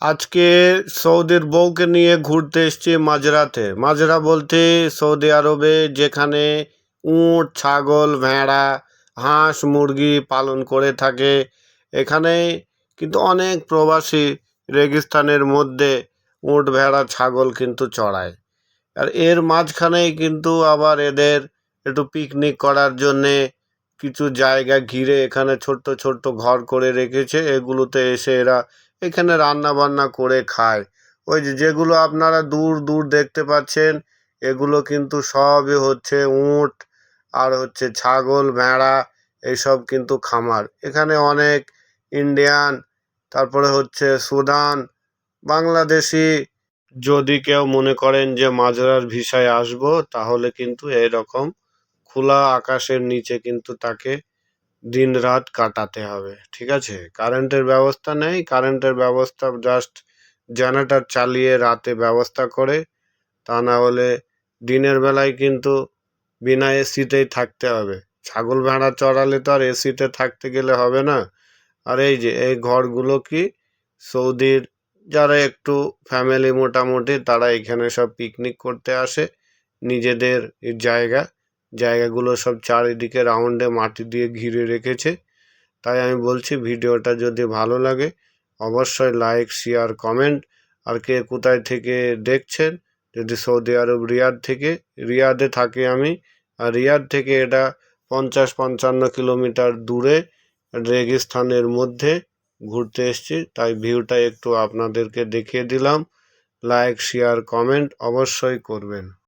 আজকে সৌদির বউকে নিয়ে ঘুরতে এসেছি মাঝরাতে। মাঝরা বলতে সৌদি আরবে যেখানে উট, ছাগল, ভেড়া, হাঁস, মুরগি পালন করে থাকে। এখানে কিন্তু অনেক প্রবাসী রেগিস্তানের মধ্যে উট, ভেড়া, ছাগল কিন্তু চড়ায়। আর এর মাঝখানেই কিন্তু আবার এদের একটু পিকনিক করার জন্যে কিছু জায়গা ঘিরে এখানে ছোট্ট ছোট্ট ঘর করে রেখেছে। এগুলোতে এসে এরা এখানে রান্না বান্না করে খায়। ওই যে যেগুলো আপনারা দূর দূর দেখতে পাচ্ছেন, এগুলো কিন্তু সবই হচ্ছে উট আর হচ্ছে ছাগল, ভেড়া, এইসব কিন্তু খামার। এখানে অনেক ইন্ডিয়ান, তারপরে হচ্ছে সুদান, বাংলাদেশি। যদি কেউ মনে করেন যে মাঝরার ভিসায় আসবো, তাহলে কিন্তু এরকম খোলা আকাশের নিচে কিন্তু তাকে দিন রাত কাটাতে হবে, ঠিক আছে? কারেন্টের ব্যবস্থা নেই, কারেন্টের ব্যবস্থা জাস্ট জেনারেটর চালিয়ে রাতে ব্যবস্থা করে। তা না হলে দিনের বেলায় কিন্তু বিনা এসিতেই থাকতে হবে। ছাগল ভেড়া চড়ালে তো আর এসিতে থাকতে গেলে হবে না। আর এই যে এই ঘরগুলো কি সৌদির যারা একটু ফ্যামিলি মোটামুটি, তারা এখানে সব পিকনিক করতে আসে। নিজেদের এই জায়গাগুলো সব চারিদিকে রাউন্ডে মাটি দিয়ে ঘিরে রেখেছে। তাই আমি বলছি, ভিডিওটা যদি ভালো লাগে অবশ্যই লাইক, শেয়ার, কমেন্ট। আর কে কোথায় থেকে দেখছেন, যদি সৌদি আরব রিয়াদ থেকে, রিয়াদে থাকি আমি। আর রিয়াদ থেকে এটা 50-55 কিলোমিটার দূরে রেগিস্তানের মধ্যে ঘুরতে এসেছি, তাই ভিউটা একটু আপনাদেরকে দেখিয়ে দিলাম। লাইক, শেয়ার, কমেন্ট অবশ্যই করবেন।